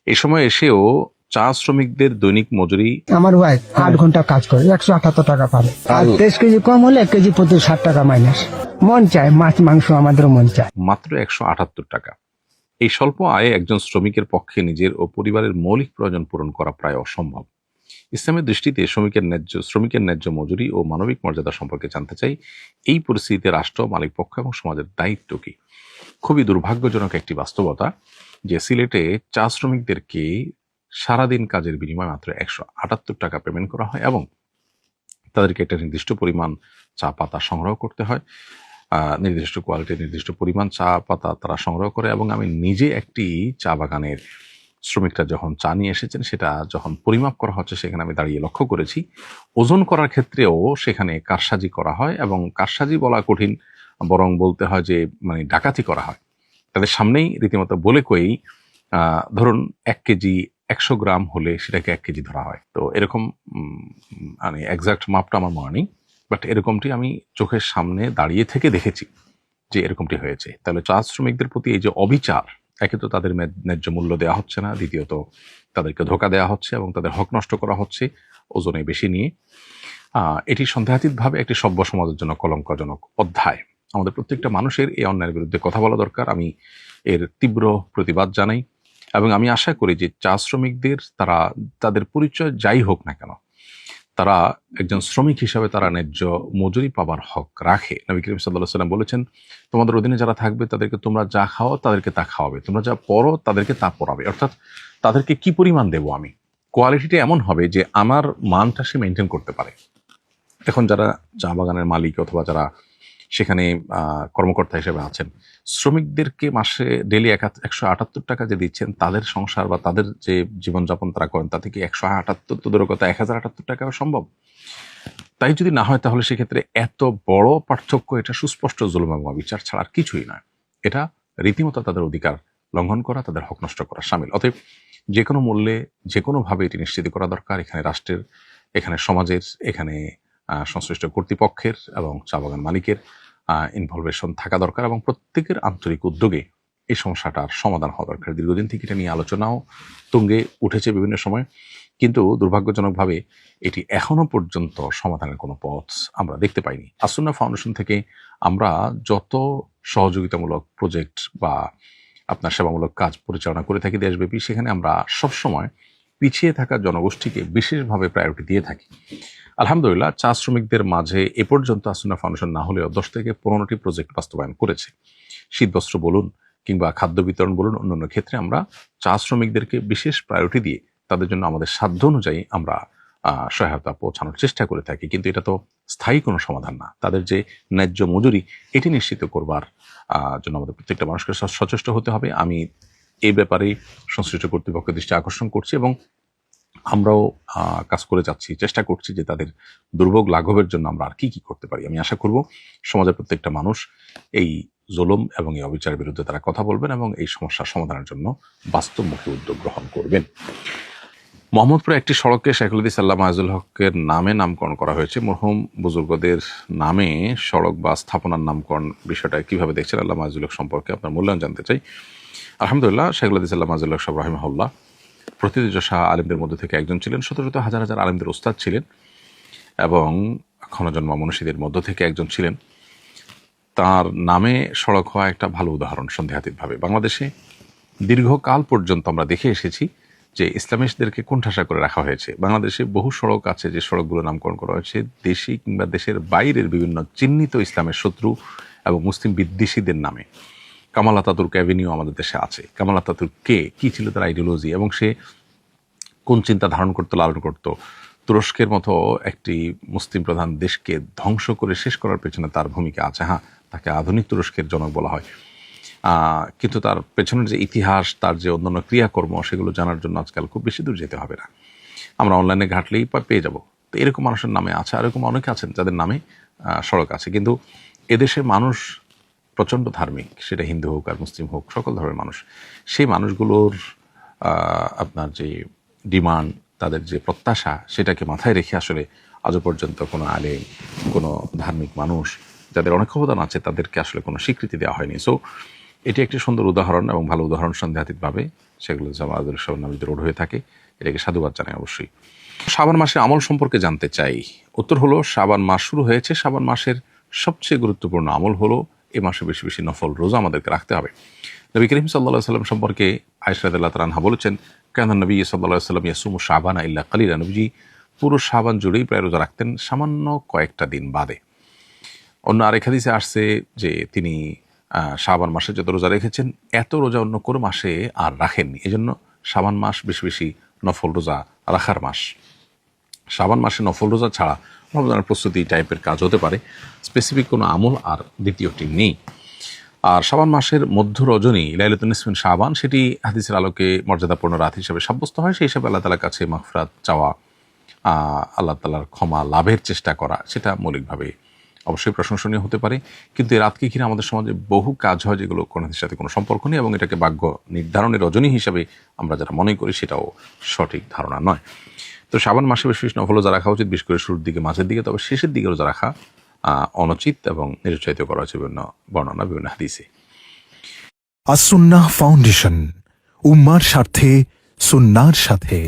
এই সময় এসেও চা শ্রমিকদের দৈনিক মজুরি আমার ওয়াইফ 8 ঘন্টা কাজ করে 178 টাকা পাবে, আর 23 কেজি কম হলে 1 কেজি প্রতি 60 টাকা মাইনাস। মন চায় মাছ মাংস, আমাদের মন চায়। মাত্র 178 টাকা। এই স্বল্প আয়ে একজন শ্রমিকের পক্ষে নিজের ও পরিবারের মৌলিক প্রয়োজন পূরণ করা প্রায় অসম্ভব। ইসলামের দৃষ্টিতে শ্রমিকের ন্যায্য মজুরি ও মানবিক মর্যাদা সম্পর্কে জানতে চাই, এই পরিস্থিতিতে রাষ্ট্র, মালিক পক্ষ এবং সমাজের দায়িত্ব কি? খুবই দুর্ভাগ্যজনক একটি বাস্তবতা যে সিলেটে চা শ্রমিকদেরকে সারাদিন কাজের বিনিময়ে মাত্র 178 টাকা পেমেন্ট করা হয় এবং তাদেরকে একটা নির্দিষ্ট পরিমাণ চা পাতা সংগ্রহ করতে হয়, নির্দিষ্ট কোয়ালিটির নির্দিষ্ট পরিমাণ চা পাতা তারা সংগ্রহ করে। এবং আমি নিজে একটি চা বাগানের শ্রমিকরা যখন চা নিয়ে এসেছেন সেটা যখন পরিমাপ করা হচ্ছে সেখানে আমি দাঁড়িয়ে লক্ষ্য করেছি ওজন করার ক্ষেত্রেও সেখানে কারসাজি করা হয়, এবং কারসাজি বলা কঠিন, বরং বলতে হয় যে মানে ডাকাতি করা হয়। তাদের সামনেই রীতিমতো বলে কয়েই ধরুন 1 কেজি 100 গ্রাম হলে সেটাকে 1 কেজি ধরা হয়। তো এরকম মানে এক্সাক্ট মাপটা আমার মনে নেই, বাট এরকমটি আমি চোখের সামনে দাঁড়িয়ে থেকে দেখেছি যে এরকমটি হয়েছে। তাহলে চা শ্রমিকদের প্রতি এই যে অবিচার, একে তো তাদের ন্যায্য মূল্য দেওয়া হচ্ছে না, দ্বিতীয়ত তাদেরকে ধোকা দেওয়া হচ্ছে এবং তাদের হক নষ্ট করা হচ্ছে ওজনে বেশি নিয়ে। এটি সন্দেহাতীতভাবে একটি সভ্য সমাজের জন্য কলঙ্কজনক অধ্যায়। আমাদের প্রত্যেকটা মানুষের এই অন্যায়ের বিরুদ্ধে কথা বলা দরকার। আমি এর তীব্র প্রতিবাদ জানাই এবং আমি আশা করি যে চা শ্রমিকদের তাদের পরিচয় যাই হোক না কেন, তারা একজন শ্রমিক হিসাবে তারা ন্যায্য মজুরি পাবার হক রাখে। নবী করিম সাল্লাল্লাহু আলাইহি ওয়াসাল্লাম বলেছেন, তোমাদের অধীনে যারা থাকবে তাদেরকে তোমরা যা খাওয়াও তাদেরকে তা খাওয়াবে, তোমরা যা পড়ো তাদেরকে তা পড়াবে। অর্থাৎ তাদেরকে কি পরিমাণ দেবো আমি, কোয়ালিটিটা এমন হবে যে আমার মানটা সে মেনটেন করতে পারে। এখন যারা চা বাগানের মালিক অথবা যারা সেখানে কর্মকর্তা হিসেবে আছেন, শ্রমিকদেরকে মাসে ডেলি 178 টাকা যে দিচ্ছেন, তাদের সংসার বা তাদের যে জীবনযাপন তারা করেন তা থেকে 178 তো দূরের কথা 1078 টাকা সম্ভব? তাই যদি না হয় তাহলে সেক্ষেত্রে এত বড় পার্থক্য, এটা সুস্পষ্ট জুলুম এবং অবিচার ছাড়া আর কিছুই নয়। এটা রীতিমতো তাদের অধিকার লঙ্ঘন করা, তাদের হক নষ্ট করা শামিল। অতএব যে কোনো মূল্যে যে কোনোভাবে এটি নিশ্চিত করা দরকার, এখানে রাষ্ট্রের, এখানে সমাজের, এখানে সংশ্লিষ্ট কর্তৃপক্ষের এবং চা বাগান মালিকের ইনভলভেশন থাকা দরকার এবং প্রত্যেকের আন্তরিক উদ্যোগে এই সমস্যাটার সমাধান হওয়া দরকার। দীর্ঘদিন থেকে এটা নিয়ে আলোচনাও তুঙ্গে উঠেছে বিভিন্ন সময়, কিন্তু দুর্ভাগ্যজনকভাবে এটি এখনো পর্যন্ত সমাধানের কোনো পথ আমরা দেখতে পাইনি। আসুন্নাহ ফাউন্ডেশন থেকে আমরা যত সহযোগিতামূলক প্রজেক্ট বা আপনার সেবামূলক কাজ পরিচালনা করে থাকি দেশব্যাপী, সেখানে আমরা সবসময় পিছিয়ে থাকা জনগোষ্ঠীকে বিশেষভাবে প্রায়োরিটি দিয়ে থাকি। আলহামদুলিল্লাহ, চা শ্রমিকদের মাঝে এ পর্যন্ত আসুন্নাহ ফাউন্ডেশন না হলেও 10 থেকে 15টি প্রজেক্ট বাস্তবায়ন করেছে। শীতবস্ত্র বলুন কিংবা খাদ্য বিতরণ বলুন, অন্যান্য ক্ষেত্রে আমরা চা শ্রমিকদেরকে বিশেষ প্রায়োরিটি দিয়ে তাদের জন্য আমাদের সাধ্য অনুযায়ী আমরা সহায়তা পৌঁছানোর চেষ্টা করে থাকি। কিন্তু এটা তো স্থায়ী কোনো সমাধান না। তাদের যে ন্যায্য মজুরি এটি নিশ্চিত করবার জন্য আমাদের প্রত্যেকটা মানুষকে সচেষ্ট হতে হবে। আমি এই ব্যাপারে সংশ্লিষ্ট কর্তৃপক্ষের দৃষ্টি আকর্ষণ করছি এবং আমরাও কাজ করে যাচ্ছি, চেষ্টা করছি যে তাদের দুর্ভোগ লাঘবের জন্য আমরা আর কি কি করতে পারি। আমি আশা করব সমাজের প্রত্যেকটা মানুষ এই জুলুম এবং এই অবিচারের বিরুদ্ধে তারা কথা বলবেন এবং এই সমস্যার সমাধানের জন্য বাস্তবমুখী উদ্যোগ গ্রহণ করবেন। মোহাম্মদপুরে একটি সড়ককে শাইখুল হাদিস আল্লামা মাইজুল হকের নামে নামকরণ করা হয়েছে। মরহুম বুজুর্গদের নামে সড়ক বা স্থাপনার নামকরণ বিষয়টা কিভাবে দেখছেন, আল্লামা মাইজুল হক সম্পর্কে আপনার মূল্যায়ন জানতে চাই। আলহামদুলিল্লাহ, শাইখুল হাদিস আল্লামা মাইজুল হক সাহেব রাহিমাহুল্লাহ প্রথিতযশা আলেমদের মধ্যে থেকে একজন ছিলেন। শত শত হাজার হাজার আলেমদের ওস্তাদ ছিলেন এবং ক্ষণজন্ম মনীষীদের মধ্য থেকে একজন ছিলেন। তার নামে সড়ক হওয়া একটা ভালো উদাহরণ সন্দেহাতীতভাবে। বাংলাদেশে দীর্ঘকাল পর্যন্ত আমরা দেখে এসেছি যে ইসলামিস্টদেরকে কোণঠাসা করে রাখা হয়েছে। বাংলাদেশে বহু সড়ক আছে যে সড়কগুলো নামকরণ করা হয়েছে দেশি কিংবা দেশের বাইরের বিভিন্ন চিহ্নিত ইসলামের শত্রু এবং মুসলিম বিদ্বেষীদের নামে। কামাল আতাতুর্ক অ্যাভিনিউ আমাদের দেশে আছে। কামাল আতাতুর্ক কে, কি ছিল তার আইডিওলজি এবং সে কোন চিন্তা ধারণ করতো, লালন করতো? তুরস্কের মতো একটি মুসলিম প্রধান দেশকে ধ্বংস করে শেষ করার পেছনে তার ভূমিকা আছে। হ্যাঁ, তাকে আধুনিক তুরস্কের জনক বলা হয়, কিন্তু তার পেছনের যে ইতিহাস, তার যে অন্যান্য ক্রিয়াকর্ম, সেগুলো জানার জন্য আজকাল খুব বেশি দূর যেতে হবে না, আমরা অনলাইনে ঘাটলেই পেয়ে যাব। তো এরকম মানুষের নামে আছে, আর এরকম অনেকে আছেন যাদের নামে সড়ক আছে। কিন্তু এদেশে মানুষ প্রচণ্ড ধার্মিক, সেটা হিন্দু হোক আর মুসলিম হোক, সকল ধর্মের মানুষ। সেই মানুষগুলোর আপনার যে ডিমান্ড, তাদের যে প্রত্যাশা, সেটাকে মাথায় রেখে আসলে আজও পর্যন্ত কোনো আলেম, কোনো ধার্মিক মানুষ যাদের অনেক অবদান আছে, তাদেরকে আসলে কোনো স্বীকৃতি দেওয়া হয়নি। সো এটি একটি সুন্দর উদাহরণ এবং ভালো উদাহরণ সন্দেহাতীতভাবে। সেগুলো আমাদের সব নামীদের রোড হয়ে থাকে, এটাকে সাধুবাদ জানাই অবশ্যই। শাবান মাসের আমল সম্পর্কে জানতে চাই। উত্তর হলো, শাবান মাস শুরু হয়েছে, শাবান মাসের সবচেয়ে গুরুত্বপূর্ণ আমল হলো এ মাসে বেশি বেশি নফল রোজা আমাদেরকে রাখতে হবে। নবী করিম সাল্লাল্লাহু আলাইহি ওয়াসাল্লাম সম্পর্কে আয়েশা রাদিয়াল্লাহু তাআলা আনহা বলেছেন, কানা নবী সাল্লাল্লাহু আলাইহি ওয়াসাল্লাম ইয়াসুমু শাবানা ইল্লা কালিলা, নবীজি পুরো শাবান জুড়েই প্রায় রোজা রাখতেন, সামান্য কয়েকটা দিন বাদে। অন্য আরেক হাদিসে আসছে যে তিনি শাবান মাসে যত রোজা রেখেছেন এত রোজা অন্য কোনো মাসে আর রাখেননি। এজন্য শাবান মাস বেশি বেশি নফল রোজা রাখার মাস। শাবান মাসে নফল রোজা ছাড়া রমজানের প্রস্তুতি টাইপের কাজ হতে পারে, স্পেসিফিক কোনো আমল আর দ্বিতীয়টি নেই। আর শাবান মাসের মধ্য রজনী লাইলাতুন নিসফ মিন শাবান, সেটি হাদিসের আলোকে মর্যাদাপূর্ণ রাত হিসেবে সাব্যস্ত হয়। সেই হিসাবে আল্লাহ তাআলার কাছে মাগফিরাত চাওয়া, আল্লাহ তাআলার ক্ষমা লাভের চেষ্টা করা, সেটা মৌলিকভাবে অবশ্যই প্রশংসনীয় হতে পারে। কিন্তু এই রাতকে ঘিরে আমাদের সমাজে বহু কাজ হয় যেগুলো কোনোটির সাথে কোনো সম্পর্ক নেই, এবং এটাকে ভাগ্য নির্ধারণের রজনী হিসাবে আমরা যারা মনে করি সেটাও সঠিক ধারণা নয়। তো শাবান মাসে বেশি বেশি নফল রোজা রাখা উচিত, বিশেষ করে শুরুর দিকে, মাঝের দিকে। তবে শেষের দিকে রোজা রাখা অনুচিত এবং নিরুৎসাহিত করা হয়েছে বিভিন্ন বর্ণনা, বিভিন্ন হাদিসে। আস-সুন্নাহ ফাউন্ডেশন, উম্মার স্বার্থে সুন্নাহর সাথে।